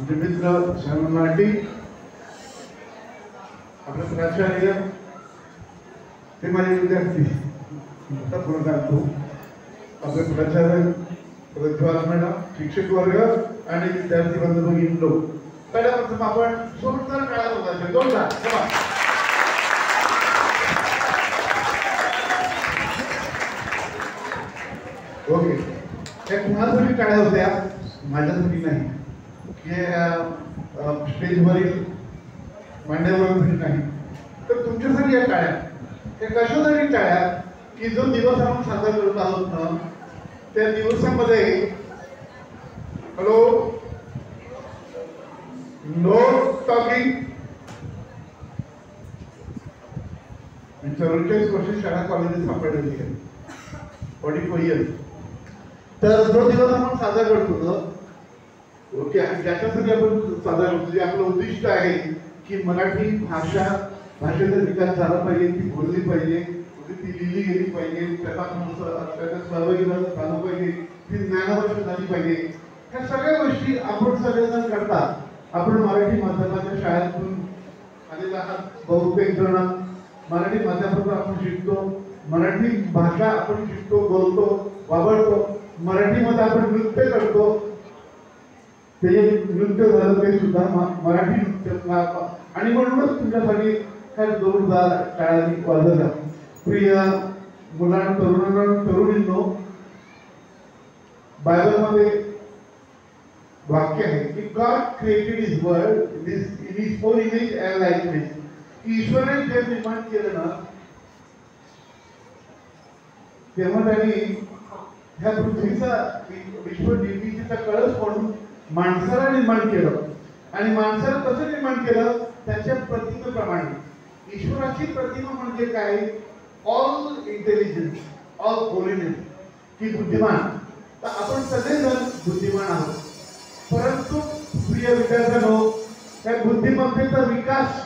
आमचे मित्र श्याम लांडी, आपले प्राचार्य, ते माझे विद्यार्थी सांगतो, आपले प्राचार्य प्रज्वल मॅडम, शिक्षक वर्ग आणि विद्यार्थी बंधू भगिनी, पहिल्यापासून आपण सुंदर काळात होता जोरदार ओके. त्या कुणासाठी टाळ्या होत्या, माझ्यासाठी नाही, हे स्टेजवरील मांड्यावरील नाही, तर तुमच्यासाठी या टाळ्या. त्या कशासाठी टाळ्या की जो दिवस आपण साजरा करत आहोत ना, त्या दिवसामध्ये हॅलो नो टॉकिंग, 44 वर्ष शाळा कॉलेजेस सापडलेली आहे, 44 इयर्स. तर जो दिवस आपण साजरा करतो ना, ओके, आणि ज्याच्यासाठी आपण साजरा करतो, जे आपलं उद्दिष्ट आहे की मराठी भाषेचा विकास झाला पाहिजे, ती बोलली पाहिजे, ती लिहिली गेली पाहिजे, त्याचा सहभागी झालं पाहिजे, ती ज्ञानवर्ष झाली पाहिजे. ह्या सगळ्या गोष्टी आपण सगळेजण करतात. आपण मराठी माध्यमाच्या शाळेतून आलेला आहात, बहुतेक जण मराठी माध्यमातून आपण शिकतो, मराठी भाषा आपण शिकतो, बोलतो, वापरतो. मराठीमध्ये आपण नृत्य करतो, ते नृत्य झालं ते सुद्धा मराठी नृत्य, आणि म्हणूनच तुमच्यासाठी ह्या जोरदार टाळ्यांनी वाजवल्या. प्रिय मुलांना, तरुणींनो, बायबलमध्ये वाक्य आहे की God created his world in his own image and likeness. ईश्वराने जे निर्माण केलं ना, तेव्हा त्यांनी ह्या पृथ्वीचा विश्वनिर्मितीचा कळस म्हणून माणसाला निर्माण केलं, आणि माणसाला कसं निर्माण केलं, त्याच्या प्रतिमेप्रमाणे. ईश्वराची प्रतिमा म्हणजे काय, ऑल इंटेलिजन्स, ऑल होलीनेस, की बुद्धिमान. तर आपण सगळेजण बुद्धिमान आहोत, परंतु प्रिय विद्यार्थ्यांनो, त्या बुद्धिमत्तेचा विकास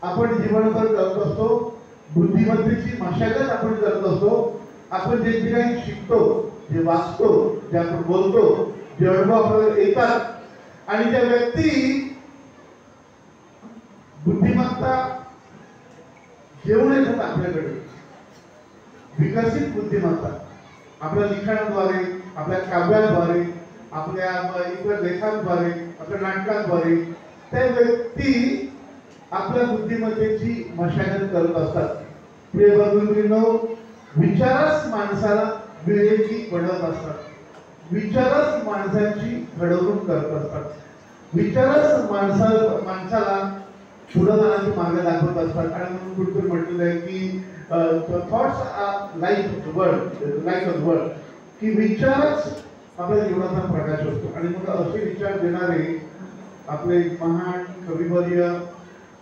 आपण जीवनभर करत असतो, बुद्धिमत्तेची मशागत आपण करत असतो. आपण जे काही शिकतो, जे वाचतो, जे आपण बोलतो, जे अनुभव आपल्याला येतात, आणि त्या व्यक्ती बुद्धिमत्ता घेऊन येतात आपल्याकडे, विकसित बुद्धिमत्ता आपल्या लिखाणाद्वारे, आपल्या काव्याद्वारे, आपल्या इतर लेखांद्वारे, आपल्या नाटकांद्वारे त्या व्यक्ती आपल्या बुद्धिमत्तेची मशागत करत असतात. प्रिय बंधूंनो, विचारच माणसाला विवेकी बनवत असतात, विचारच माणसाची घडवणूक करत असतात, विचारच माणसाला पुढे जाण्याची मार्ग दाखवत असतात. आणि म्हणून कुठेतरी म्हटलेलं आहे की thoughts are light of world, की विचारच आपल्या जीवनाचा प्रकाश असतो. आणि मग असे विचार देणारे आपले महान कविवर्य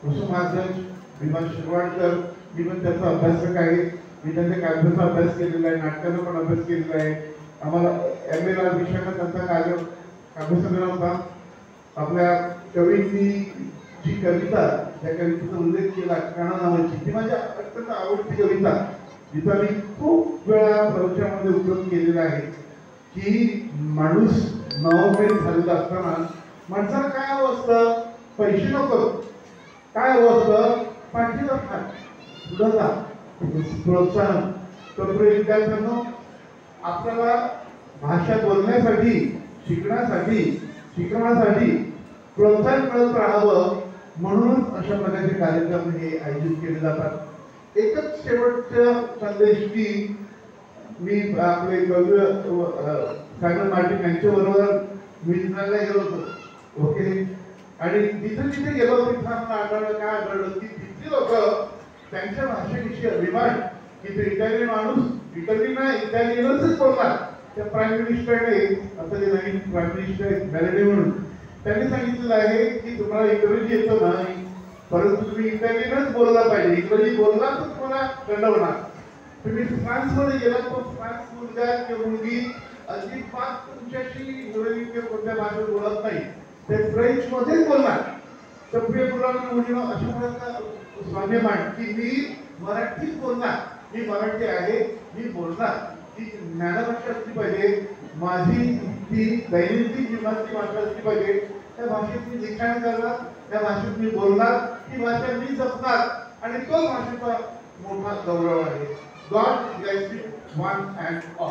कुसुमाग्रज भीमा शिरवाडकर, मी पण त्याचा अभ्यासक आहे, मी त्यांच्या काव्याचा अभ्यास केलेला आहे, नाटकाचा पण अभ्यास केलेला आहे. आम्हाला MA ला विषयाचा त्यांचा काव्यसंग्रह होता. आपल्या कवींनी जी कविता, त्या कवितेचा उल्लेख केला, काना नावाची, ती माझी अत्यंत आवडती कविता, जिचा मी खूप वेळा प्रवचनामध्ये उपयोग केलेला आहे. की माणूस नवोमेद झालेला असताना माणसाला काय हवं असतं, पैसे नको, काय हवं असतं, पाठीचा हात, पुढं जा, प्रोत्साहन. तर विद्यार्थ्यांनो, आपल्याला भाषा बोलण्यासाठी, शिकण्यासाठी प्रोत्साहन मिळत राहावं, म्हणूनच अशा प्रकारचे कार्यक्रम हे आयोजित केले जातात. एकच शेवटचा संदेश की मी आपले कवी सागर मार्टिन यांच्या बरोबर मिळण्याला गेलो होतो, ओके, आणि जिथे गेलो तिथे आढळलं, काय आढळलं की तिथली लोक त्यांच्या भाषेविषयी अभिमान, की ते इटालियन माणूस इटली नाही, इटालियनच बोलणार. त्या प्राईम मिनिस्टरने, आता जे नवीन प्राईम मिनिस्टर मॅलेडी म्हणून, त्यांनी सांगितलेलं आहे की तुम्हाला इंग्रजी येतं नाही, परंतु तुम्ही इटालियनच बोलला पाहिजे, इंग्रजी बोलला तर तुम्हाला दंड होणार. तुम्ही फ्रान्समध्ये गेलात, तो फ्रान्स मुलगा किंवा मुलगी अजिबात तुमच्याशी इंग्रजी किंवा कोणत्या भाषेत बोलत नाही, ते फ्रेंच मध्येच बोलणार. तर प्रिय मुलांना मुलींनो, अशा प्रकारचा स्वाभिमान की मी मराठीत बोलणार, मी मराठी आहे, मी बोलणार, ती ज्ञानभाषा असली पाहिजे. माझी ती दैनंदिन जीवनातली भाषा असली पाहिजे. त्या भाषेत मी लिखाण करणार, त्या भाषेत मी बोलणार, ती भाषा मी जपणार आणि तो भाषेचा मोठा गौरव आहे. God bless you one and all.